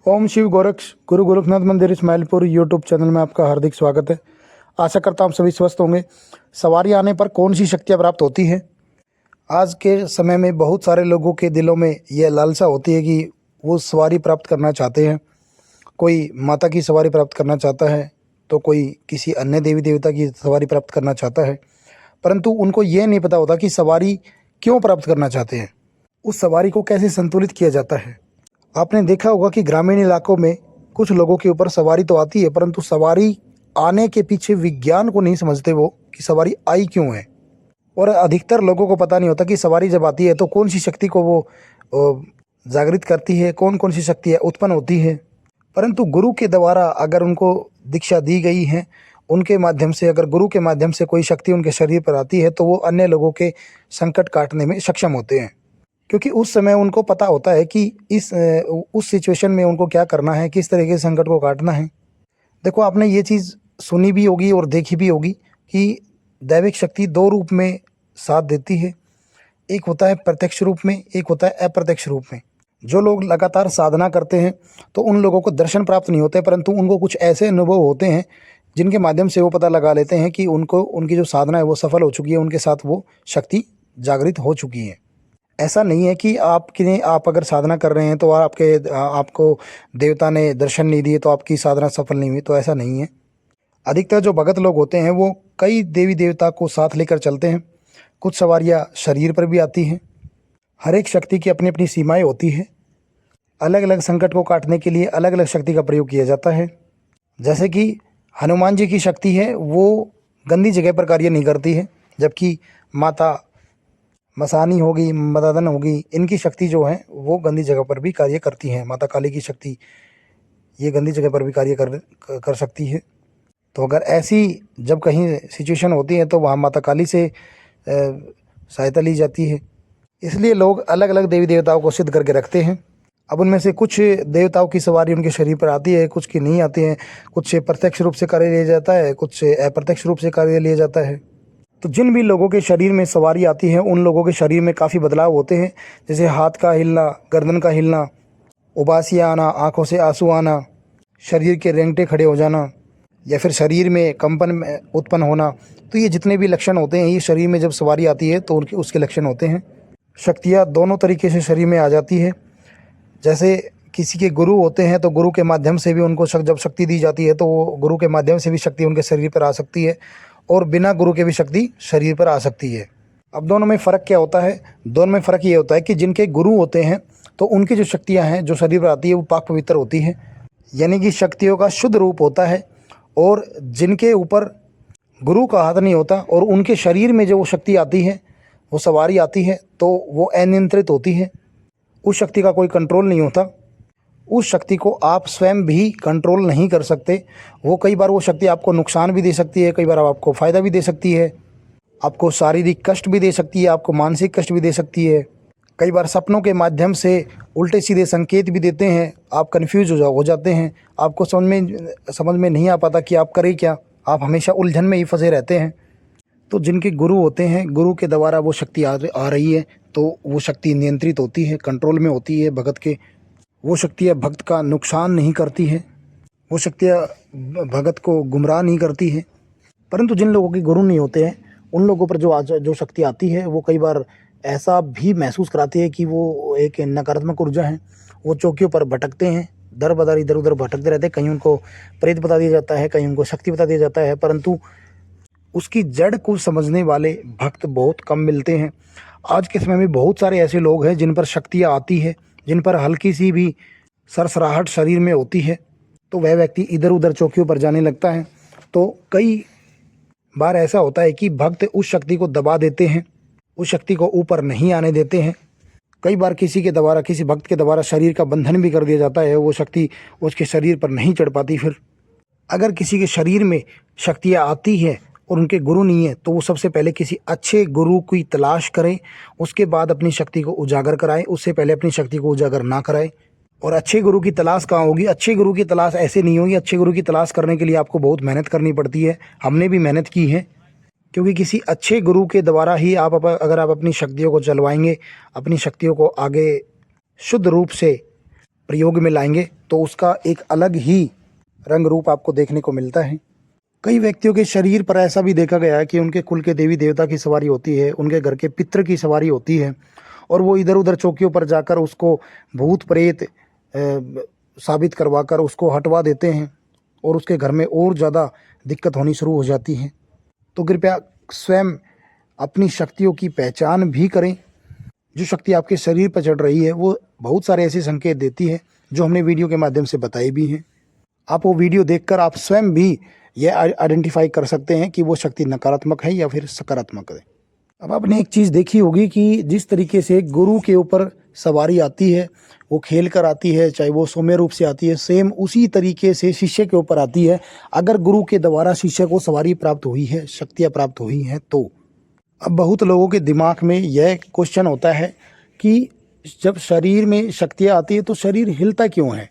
ओम शिव गोरक्ष गुरु गोरखनाथ मंदिर Ismailpur YouTube channel में आपका हार्दिक स्वागत है। आशा करता हूँ सभी स्वस्थ होंगे। सवारी आने पर कौन सी शक्तियाँ प्राप्त होती हैं? आज के समय में बहुत सारे लोगों के दिलों में यह लालसा होती है कि वो सवारी प्राप्त करना चाहते हैं। कोई माता की सवारी प्राप्त करना चाहता है तो कोई किसी अन्य देवी देवता की सवारी प्राप्त करना चाहता है, परंतु उनको ये नहीं पता होता कि सवारी क्यों प्राप्त करना चाहते हैं, उस सवारी को कैसे संतुलित किया जाता है। आपने देखा होगा कि ग्रामीण इलाकों में कुछ लोगों के ऊपर सवारी तो आती है, परंतु सवारी आने के पीछे विज्ञान को नहीं समझते वो कि सवारी आई क्यों है। और अधिकतर लोगों को पता नहीं होता कि सवारी जब आती है तो कौन सी शक्ति को वो जागृत करती है, कौन कौन सी शक्तियाँ उत्पन्न होती है। परंतु गुरु के द्वारा अगर उनको दीक्षा दी गई है, उनके माध्यम से अगर गुरु के माध्यम से कोई शक्ति उनके शरीर पर आती है तो वो अन्य लोगों के संकट काटने में सक्षम होते हैं, क्योंकि उस समय उनको पता होता है कि उस सिचुएशन में उनको क्या करना है, किस तरीके से संकट को काटना है। देखो, आपने ये चीज़ सुनी भी होगी और देखी भी होगी कि दैविक शक्ति दो रूप में साथ देती है। एक होता है प्रत्यक्ष रूप में, एक होता है अप्रत्यक्ष रूप में। जो लोग लगातार साधना करते हैं तो उन लोगों को दर्शन प्राप्त नहीं होते, परंतु उनको कुछ ऐसे अनुभव होते हैं जिनके माध्यम से वो पता लगा लेते हैं कि उनको उनकी जो साधना है वो सफल हो चुकी है, उनके साथ वो शक्ति जागृत हो चुकी है। ऐसा नहीं है कि आप अगर साधना कर रहे हैं तो आपको देवता ने दर्शन नहीं दिए तो आपकी साधना सफल नहीं हुई, तो ऐसा नहीं है। अधिकतर जो भगत लोग होते हैं वो कई देवी देवता को साथ लेकर चलते हैं। कुछ सवारियाँ शरीर पर भी आती हैं। हर एक शक्ति की अपनी अपनी सीमाएं होती है। अलग अलग संकट को काटने के लिए अलग अलग शक्ति का प्रयोग किया जाता है। जैसे कि हनुमान जी की शक्ति है वो गंदी जगह पर कार्य नहीं करती है, जबकि माता मसानी होगी, मददन होगी, इनकी शक्ति जो है वो गंदी जगह पर भी कार्य करती हैं। माता काली की शक्ति ये गंदी जगह पर भी कार्य कर सकती है। तो अगर ऐसी जब कहीं सिचुएशन होती है तो वहाँ माता काली से सहायता ली जाती है। इसलिए लोग अलग अलग देवी देवताओं को सिद्ध करके रखते हैं। अब उनमें से कुछ देवताओं की सवारी उनके शरीर पर आती है, कुछ की नहीं आती है। कुछ से प्रत्यक्ष रूप से कार्य लिया जाता है, कुछ से अप्रत्यक्ष रूप से कार्य लिया जाता है। तो जिन भी लोगों के शरीर में सवारी आती है उन लोगों के शरीर में काफ़ी बदलाव होते हैं, जैसे हाथ का हिलना, गर्दन का हिलना, उबासियाँ आना, आँखों से आंसू आना, शरीर के रेंगटे खड़े हो जाना, या फिर शरीर में कंपन उत्पन्न होना। तो ये जितने भी लक्षण होते हैं ये शरीर में जब सवारी आती है तो उसके लक्षण होते हैं। शक्तियाँ दोनों तरीके से शरीर में आ जाती है। जैसे किसी के गुरु होते हैं तो गुरु के माध्यम से भी उनको जब शक्ति दी जाती है तो वो गुरु के माध्यम से भी शक्ति उनके शरीर पर आ सकती है, और बिना गुरु के भी शक्ति शरीर पर आ सकती है। अब दोनों में फ़र्क क्या होता है? दोनों में फ़र्क ये होता है कि जिनके गुरु होते हैं तो उनकी जो शक्तियाँ हैं जो शरीर पर आती है वो पाक पवित्र होती है, यानी कि शक्तियों का शुद्ध रूप होता है। और जिनके ऊपर गुरु का हाथ नहीं होता और उनके शरीर में जो वो शक्ति आती है, वो सवारी आती है, तो वो अनियंत्रित होती है। उस शक्ति का कोई कंट्रोल नहीं होता। उस शक्ति को आप स्वयं भी कंट्रोल नहीं कर सकते। वो कई बार वो शक्ति आपको नुकसान भी दे सकती है, कई बार आपको फ़ायदा भी दे सकती है, आपको शारीरिक कष्ट भी दे सकती है, आपको मानसिक कष्ट भी दे सकती है। कई बार सपनों के माध्यम से उल्टे सीधे संकेत भी देते हैं। आप कन्फ्यूज हो जाते हैं, आपको समझ में नहीं आ पाता कि आप करें क्या। आप हमेशा उलझन में ही फंसे रहते हैं। तो जिनके गुरु होते हैं, गुरु के द्वारा वो शक्ति आ रही है तो वो शक्ति नियंत्रित होती है, कंट्रोल में होती है भगत के। वो शक्तियाँ भक्त का नुकसान नहीं करती है, वो शक्तियाँ भगत को गुमराह नहीं करती है। परंतु जिन लोगों के गुरु नहीं होते हैं उन लोगों पर जो शक्ति आती है वो कई बार ऐसा भी महसूस कराती है कि वो एक नकारात्मक ऊर्जा है। वो चौकियों पर भटकते हैं, दर बदर इधर उधर भटकते रहते हैं। कहीं उनको प्रेत बता दिया जाता है, कहीं उनको शक्ति बता दिया जाता है, परंतु उसकी जड़ को समझने वाले भक्त बहुत कम मिलते हैं। आज के समय में बहुत सारे ऐसे लोग हैं जिन पर शक्तियाँ आती है, जिन पर हल्की सी भी सरसराहट शरीर में होती है तो वह व्यक्ति इधर उधर चौकियों पर जाने लगता है। तो कई बार ऐसा होता है कि भक्त उस शक्ति को दबा देते हैं, उस शक्ति को ऊपर नहीं आने देते हैं। कई बार किसी भक्त के द्वारा शरीर का बंधन भी कर दिया जाता है, वो शक्ति उसके शरीर पर नहीं चढ़ पाती। फिर अगर किसी के शरीर में शक्तियाँ आती है और उनके गुरु नहीं है तो वो सबसे पहले किसी अच्छे गुरु की तलाश करें, उसके बाद अपनी शक्ति को उजागर कराएं। उससे पहले अपनी शक्ति को उजागर ना कराएं। और अच्छे गुरु की तलाश कहाँ होगी? अच्छे गुरु की तलाश ऐसे नहीं होगी। अच्छे गुरु की तलाश करने के लिए आपको बहुत मेहनत करनी पड़ती है। हमने भी मेहनत की है, क्योंकि किसी अच्छे गुरु के द्वारा ही अगर आप अपनी शक्तियों को चलवाएंगे, अपनी शक्तियों को आगे शुद्ध रूप से प्रयोग में लाएंगे तो उसका एक अलग ही रंग रूप आपको देखने को मिलता है। कई व्यक्तियों के शरीर पर ऐसा भी देखा गया है कि उनके कुल के देवी देवता की सवारी होती है, उनके घर के पितृ की सवारी होती है और वो इधर उधर चौकियों पर जाकर उसको भूत प्रेत साबित करवाकर उसको हटवा देते हैं और उसके घर में और ज़्यादा दिक्कत होनी शुरू हो जाती है। तो कृपया स्वयं अपनी शक्तियों की पहचान भी करें। जो शक्ति आपके शरीर पर चढ़ रही है वो बहुत सारे ऐसे संकेत देती है जो हमने वीडियो के माध्यम से बताए भी हैं। आप वो वीडियो देखकर आप स्वयं भी यह आइडेंटिफाई कर सकते हैं कि वो शक्ति नकारात्मक है या फिर सकारात्मक है। अब आपने एक चीज़ देखी होगी कि जिस तरीके से गुरु के ऊपर सवारी आती है, वो खेल कर आती है, चाहे वो सौम्य रूप से आती है, सेम उसी तरीके से शिष्य के ऊपर आती है। अगर गुरु के द्वारा शिष्य को सवारी प्राप्त हुई है, शक्तियाँ प्राप्त हुई हैं तो। अब बहुत लोगों के दिमाग में यह क्वेश्चन होता है कि जब शरीर में शक्तियाँ आती है तो शरीर हिलता क्यों है।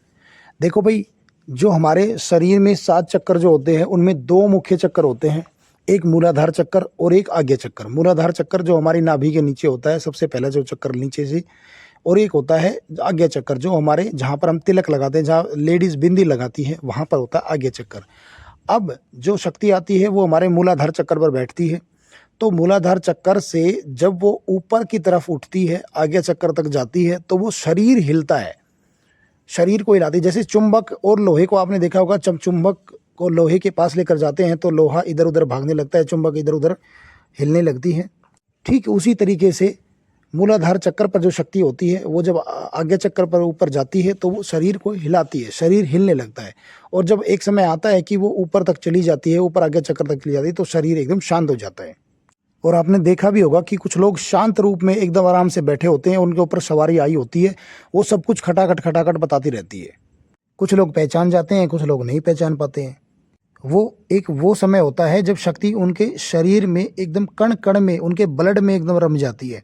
देखो भाई, जो हमारे शरीर में 7 चक्कर जो होते हैं उनमें 2 मुख्य चक्कर होते हैं, एक मूलाधार चक्कर और एक आज्ञा चक्कर। मूलाधार चक्कर जो हमारी नाभि के नीचे होता है, सबसे पहला जो चक्कर नीचे से, और एक होता है आज्ञा चक्कर जो हमारे जहाँ पर हम तिलक लगाते हैं, जहाँ लेडीज़ बिंदी लगाती है वहाँ पर होता है आज्ञा चक्कर। अब जो शक्ति आती है वो हमारे मूलाधार चक्कर पर बैठती है, तो मूलाधार चक्कर से जब वो ऊपर की तरफ उठती है, आज्ञा चक्कर तक जाती है, तो वो शरीर हिलता है, शरीर को हिलाती है। जैसे चुंबक और लोहे को आपने देखा होगा, जब चुंबक को लोहे के पास लेकर जाते हैं तो लोहा इधर उधर भागने लगता है, चुंबक इधर उधर हिलने लगती है। ठीक उसी तरीके से मूलाधार चक्कर पर जो शक्ति होती है वो जब आज्ञा चक्कर पर ऊपर जाती है तो वो शरीर को हिलाती है, शरीर हिलने लगता है। और जब एक समय आता है कि वो ऊपर तक चली जाती है, ऊपर आज्ञा चक्कर तक चली जाती है, तो शरीर एकदम शांत हो जाता है। और आपने देखा भी होगा कि कुछ लोग शांत रूप में एकदम आराम से बैठे होते हैं, उनके ऊपर सवारी आई होती है, वो सब कुछ खटाखट बताती रहती है। कुछ लोग पहचान जाते हैं, कुछ लोग नहीं पहचान पाते हैं। वो समय होता है जब शक्ति उनके शरीर में एकदम कण कण में, उनके ब्लड में एकदम रम जाती है।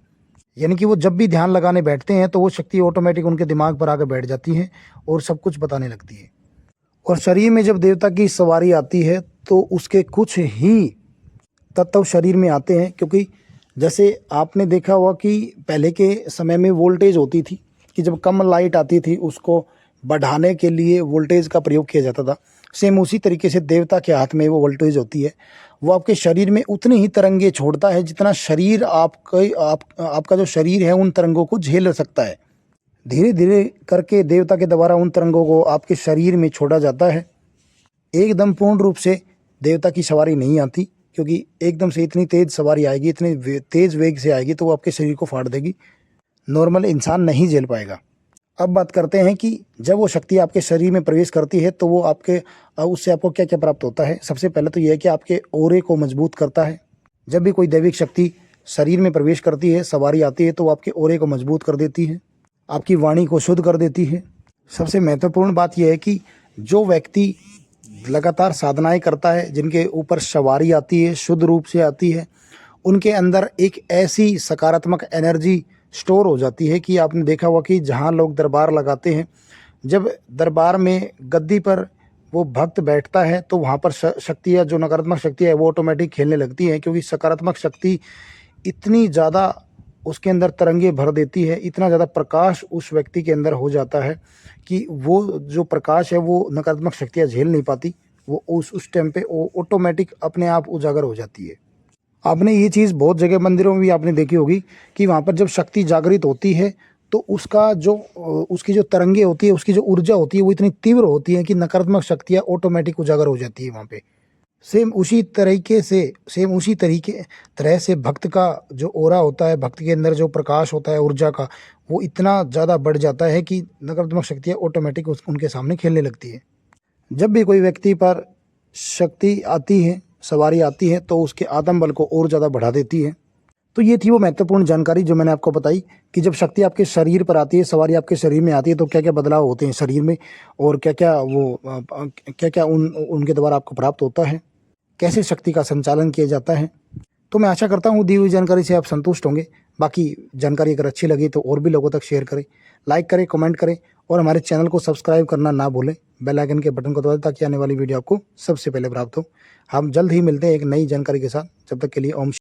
यानी कि वो जब भी ध्यान लगाने बैठते हैं तो वो शक्ति ऑटोमेटिक उनके दिमाग पर आकर बैठ जाती है और सब कुछ बताने लगती है। और शरीर में जब देवता की सवारी आती है तो उसके कुछ ही तत्व शरीर में आते हैं, क्योंकि जैसे आपने देखा हुआ कि पहले के समय में वोल्टेज होती थी कि जब कम लाइट आती थी उसको बढ़ाने के लिए वोल्टेज का प्रयोग किया जाता था। सेम उसी तरीके से देवता के हाथ में वो वोल्टेज होती है, वो आपके शरीर में उतनी ही तरंगे छोड़ता है जितना शरीर आपका जो शरीर है उन तरंगों को झेल सकता है। धीरे धीरे करके देवता के द्वारा उन तरंगों को आपके शरीर में छोड़ा जाता है। एकदम पूर्ण रूप से देवता की सवारी नहीं आती, क्योंकि एकदम से इतनी तेज़ सवारी आएगी, इतनी तेज़ वेग से आएगी तो वो आपके शरीर को फाड़ देगी, नॉर्मल इंसान नहीं झेल पाएगा। अब बात करते हैं कि जब वो शक्ति आपके शरीर में प्रवेश करती है तो वो उससे आपको क्या क्या प्राप्त होता है। सबसे पहले तो यह है कि आपके ऑरे को मजबूत करता है। जब भी कोई दैविक शक्ति शरीर में प्रवेश करती है, सवारी आती है, तो वो आपके ऑरे को मजबूत कर देती है, आपकी वाणी को शुद्ध कर देती है। सबसे महत्वपूर्ण बात यह है कि जो व्यक्ति लगातार साधनाएं करता है, जिनके ऊपर सवारी आती है, शुद्ध रूप से आती है, उनके अंदर एक ऐसी सकारात्मक एनर्जी स्टोर हो जाती है कि आपने देखा हुआ कि जहाँ लोग दरबार लगाते हैं, जब दरबार में गद्दी पर वो भक्त बैठता है तो वहाँ पर शक्तियाँ, जो नकारात्मक शक्ति है वो ऑटोमेटिक खेलने लगती हैं, क्योंकि सकारात्मक शक्ति इतनी ज़्यादा उसके अंदर तरंगे भर देती है, इतना ज़्यादा प्रकाश उस व्यक्ति के अंदर हो जाता है कि वो जो प्रकाश है वो नकारात्मक शक्तियाँ झेल नहीं पाती, वो उस टाइम पे वो ऑटोमेटिक अपने आप उजागर हो जाती है। आपने ये चीज़ बहुत जगह मंदिरों में भी आपने देखी होगी कि वहाँ पर जब शक्ति जागृत होती है तो उसकी जो तरंगे होती है, उसकी जो ऊर्जा होती है वो इतनी तीव्र होती है कि नकारात्मक शक्तियाँ ऑटोमेटिक उजागर हो जाती है वहाँ पे। सेम उसी तरह से भक्त का जो ऑरा होता है, भक्त के अंदर जो प्रकाश होता है ऊर्जा का, वो इतना ज़्यादा बढ़ जाता है कि नकारात्मक शक्तियाँ ऑटोमेटिक उनके सामने खेलने लगती है। जब भी कोई व्यक्ति पर शक्ति आती है, सवारी आती है, तो उसके आत्म बल को और ज़्यादा बढ़ा देती है। तो ये थी वो महत्वपूर्ण जानकारी जो मैंने आपको बताई कि जब शक्ति आपके शरीर पर आती है, सवारी आपके शरीर में आती है, तो क्या क्या बदलाव होते हैं शरीर में और क्या क्या उनके द्वारा आपको प्राप्त होता है, कैसे शक्ति का संचालन किया जाता है। तो मैं आशा करता हूँ दी हुई जानकारी से आप संतुष्ट होंगे। बाकी जानकारी अगर अच्छी लगी तो और भी लोगों तक शेयर करें, लाइक करें, कमेंट करें और हमारे चैनल को सब्सक्राइब करना ना भूलें। बेल आइकन के बटन को दबाएं ताकि आने वाली वीडियो आपको सबसे पहले प्राप्त हो। हम जल्द ही मिलते हैं एक नई जानकारी के साथ। जब तक के लिए ओम।